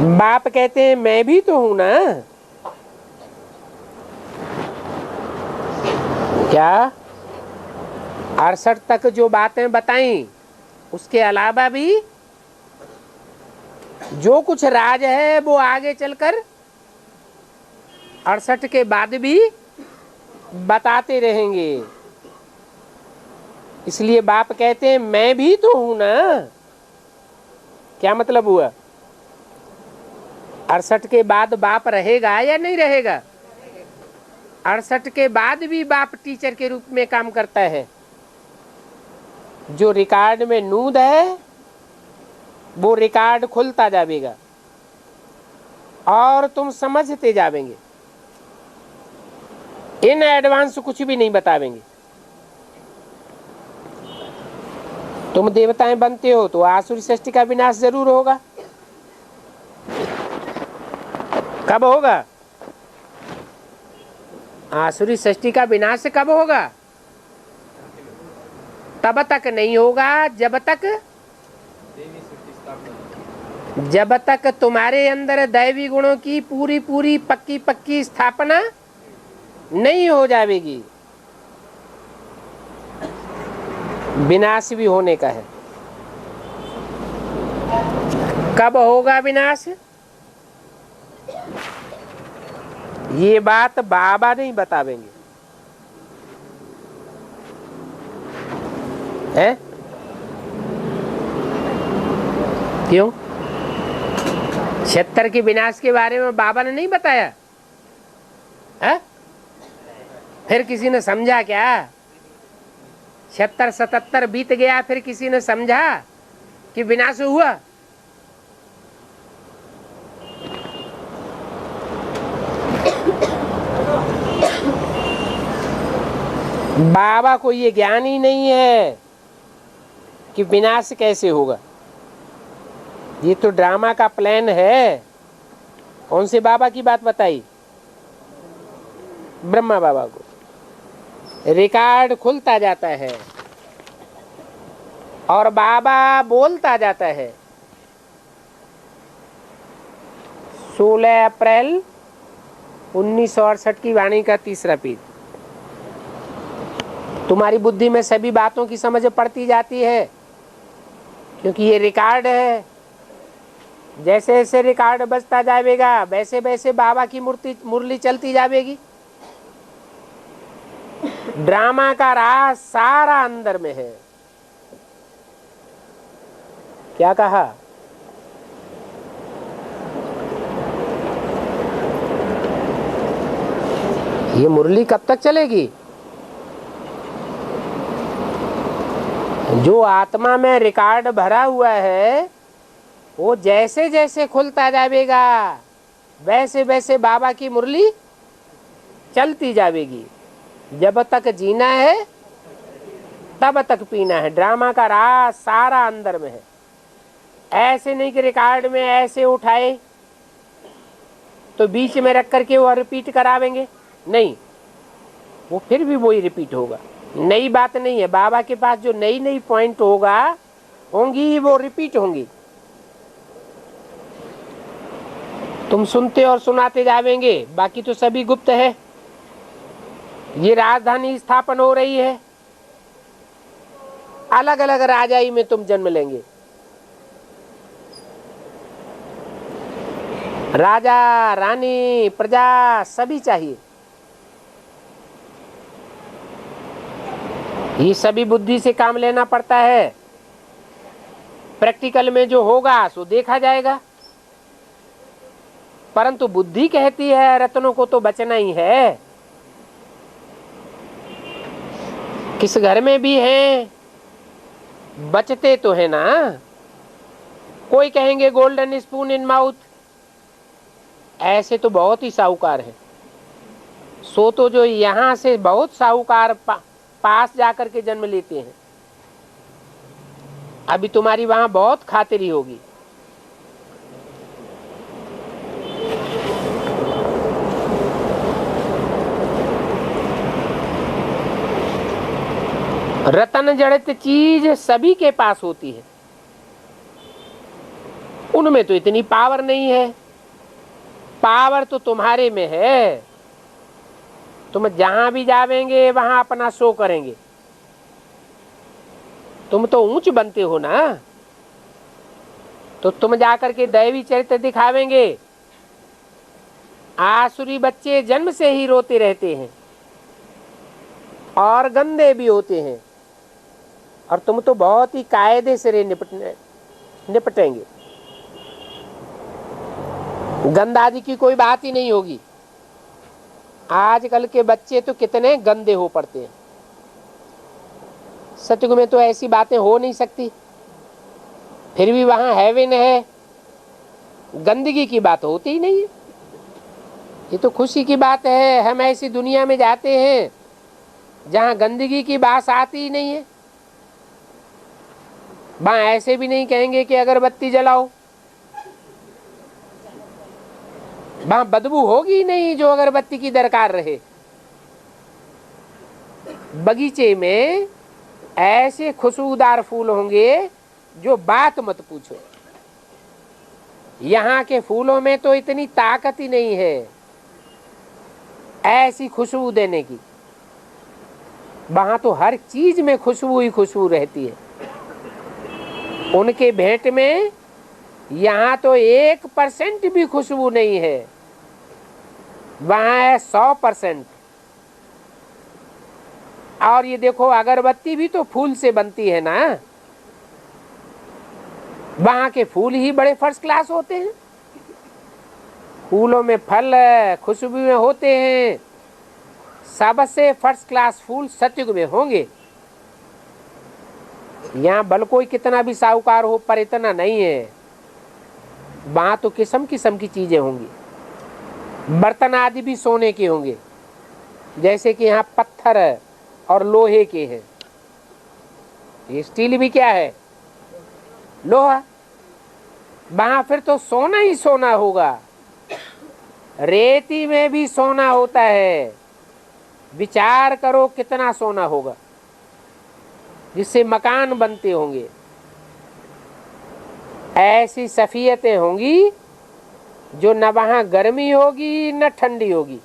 बाप कहते हैं मैं भी तो हूं ना। क्या 68 तक जो बातें बताई उसके अलावा भी जो कुछ राज है वो आगे चलकर 68 के बाद भी बताते रहेंगे। इसलिए बाप कहते हैं मैं भी तो हूं ना। क्या मतलब हुआ? 68 के बाद बाप रहेगा या नहीं रहेगा? 68 के बाद भी बाप टीचर के रूप में काम करता है। जो रिकॉर्ड में नूद है वो रिकॉर्ड खुलता जाएगा और तुम समझते जावेंगे। इन एडवांस कुछ भी नहीं बतावेंगे। तुम देवताएं बनते हो तो आसुरी सृष्टि का विनाश जरूर होगा। कब होगा? आसुरी सृष्टि का विनाश कब होगा? तब तक नहीं होगा जब तक तुम्हारे अंदर दैवी गुणों की पूरी पूरी पक्की पक्की स्थापना नहीं हो जाएगी। विनाश भी होने का है। कब होगा विनाश? ये बात बाबा नहीं बतावेंगे। है? क्यों? 76 के विनाश के बारे में बाबा ने नहीं बताया है? फिर किसी ने समझा क्या? 76 77 बीत गया फिर किसी ने समझा कि विनाश हुआ? बाबा को ये ज्ञान ही नहीं है कि विनाश कैसे होगा। ये तो ड्रामा का प्लान है। कौन से बाबा की बात बताई? ब्रह्मा बाबा को। रिकॉर्ड खुलता जाता है और बाबा बोलता जाता है। 16 अप्रैल 1968 की वाणी का तीसरा पेज। तुम्हारी बुद्धि में सभी बातों की समझ पड़ती जाती है क्योंकि ये रिकॉर्ड है। जैसे जैसे रिकॉर्ड बजता जाएगा वैसे वैसे बाबा की मुरली चलती जाएगी। ड्रामा का राज सारा अंदर में है। क्या कहा? ये मुरली कब तक चलेगी? जो आत्मा में रिकॉर्ड भरा हुआ है वो जैसे जैसे खुलता जाएगा वैसे वैसे बाबा की मुरली चलती जाएगी। जब तक जीना है तब तक पीना है। ड्रामा का राज सारा अंदर में है। ऐसे नहीं कि रिकॉर्ड में ऐसे उठाए तो बीच में रख करके वो रिपीट करावेंगे। नहीं, वो फिर भी वही रिपीट होगा। नई बात नहीं है। बाबा के पास जो नई नई पॉइंट होंगी वो रिपीट होंगी। तुम सुनते और सुनाते जावेंगे, बाकी तो सभी गुप्त है। ये राजधानी स्थापन हो रही है। अलग अलग राजाई में तुम जन्म लेंगे। राजा रानी प्रजा सभी चाहिए। ये सभी बुद्धि से काम लेना पड़ता है। प्रैक्टिकल में जो होगा सो देखा जाएगा। परंतु बुद्धि कहती है रत्नों को तो बचना ही है। किस घर में भी हैं बचते तो है ना। कोई कहेंगे गोल्डन स्पून इन माउथ, ऐसे तो बहुत ही साहूकार है। सो तो जो यहां से बहुत साहूकार पास जाकर के जन्म लेते हैं। अभी तुम्हारी वहां बहुत खातिरी होगी। रतन जड़ित चीज सभी के पास होती है। उनमें तो इतनी पावर नहीं है। पावर तो तुम्हारे में है। तुम जहां भी जावेंगे वहां अपना शो करेंगे। तुम तो ऊंच बनते हो ना, तो तुम जाकर के दैवी चरित्र दिखावेंगे। आसुरी बच्चे जन्म से ही रोते रहते हैं और गंदे भी होते हैं, और तुम तो बहुत ही कायदे से निपटेंगे। गंदाजी की कोई बात ही नहीं होगी। आजकल के बच्चे तो कितने गंदे हो पड़ते हैं। सतयुग में तो ऐसी बातें हो नहीं सकती, फिर भी वहां हेवन है, गंदगी की बात होती ही नहीं है। ये तो खुशी की बात है। हम ऐसी दुनिया में जाते हैं जहां गंदगी की बात आती ही नहीं है। वहां ऐसे भी नहीं कहेंगे कि अगरबत्ती जलाओ, वहां बदबू होगी ही नहीं जो अगरबत्ती की दरकार रहे। बगीचे में ऐसे खुशबूदार फूल होंगे जो बात मत पूछो। यहाँ के फूलों में तो इतनी ताकत ही नहीं है ऐसी खुशबू देने की। वहां तो हर चीज में खुशबू ही खुशबू रहती है। उनके भेंट में यहाँ तो 1% भी खुशबू नहीं है, वहां है 100%। और ये देखो, अगरबत्ती भी तो फूल से बनती है ना। वहां के फूल ही बड़े फर्स्ट क्लास होते हैं। फूलों में फल खुशबू में होते हैं। सबसे फर्स्ट क्लास फूल सतयुग में होंगे। यहाँ भल कोई कितना भी साहूकार हो, पर इतना नहीं है। वहां तो किस्म किस्म की चीजें होंगी। बर्तन आदि भी सोने के होंगे, जैसे कि यहाँ पत्थर और लोहे के हैं। ये स्टील भी क्या है? लोहा। वहां फिर तो सोना ही सोना होगा। रेती में भी सोना होता है। विचार करो कितना सोना होगा, जिससे मकान बनते होंगे। ऐसी सफियतें होंगी जो न वहां गर्मी होगी न ठंडी होगी।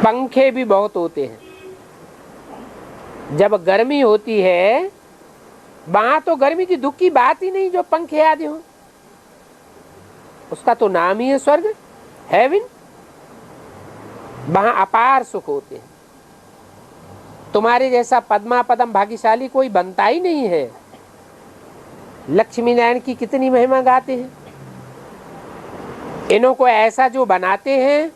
पंखे भी बहुत होते हैं। जब गर्मी होती है वहां तो गर्मी की दुख की बात ही नहीं जो पंखे आदि हो। उसका तो नाम ही है स्वर्ग, हेवन। वहां अपार सुख होते हैं। तुम्हारे जैसा पद्मा पदम भाग्यशाली कोई बनता ही नहीं है। लक्ष्मी नारायण की कितनी महिमा गाते हैं। इन्हों को ऐसा जो बनाते हैं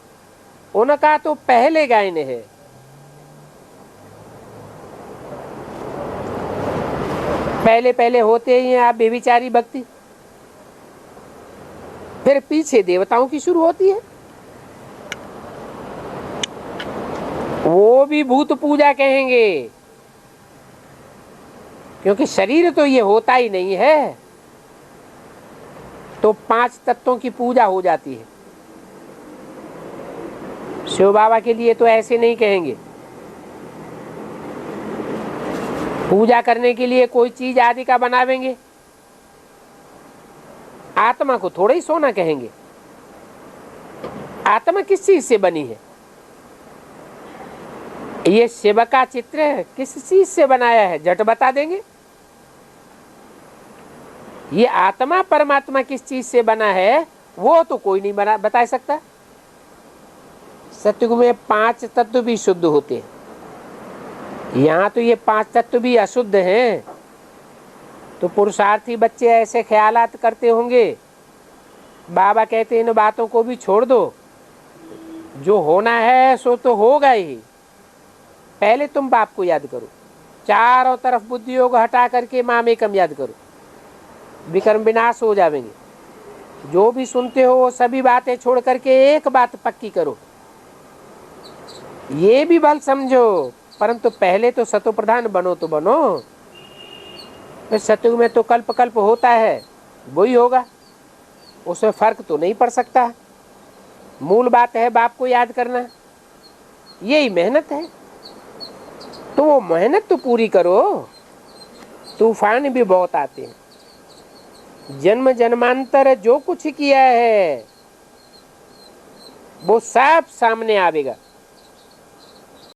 उनका तो पहले गायन है। पहले पहले होते ही आप बेविचारी भक्ति, फिर पीछे देवताओं की शुरू होती है। वो भी भूत पूजा कहेंगे, क्योंकि शरीर तो ये होता ही नहीं है। तो 5 तत्वों की पूजा हो जाती है। शिव बाबा के लिए तो ऐसे नहीं कहेंगे। पूजा करने के लिए कोई चीज आदि का बनावेंगे। आत्मा को थोड़ा ही सोना कहेंगे। आत्मा किस चीज से बनी है? ये शिव का चित्र किस चीज से बनाया है? झट बता देंगे। ये आत्मा परमात्मा किस चीज से बना है वो तो कोई नहीं बता सकता। सतयुग में 5 तत्व भी शुद्ध होते हैं। यहाँ तो ये 5 तत्व भी अशुद्ध हैं। तो पुरुषार्थी बच्चे ऐसे ख्यालात करते होंगे। बाबा कहते हैं इन बातों को भी छोड़ दो, जो होना है सो तो होगा ही। पहले तुम बाप को याद करो, चारों तरफ बुद्धि योग हटा करके मामेकम याद करो, विकर्म विनाश हो जाएंगे। जो भी सुनते हो वो सभी बातें छोड़ करके एक बात पक्की करो। ये भी बल समझो, परंतु पहले तो सतो प्रधान बनो तो बनो। सतयुग में तो कल्प कल्प होता है, वही होगा, उसमें फर्क तो नहीं पड़ सकता। मूल बात है बाप को याद करना, यही मेहनत है। तो वो मेहनत तो पूरी करो। तूफान भी बहुत आते हैं। जन्म जन्मांतर जो कुछ किया है वो सब सामने आवेगा।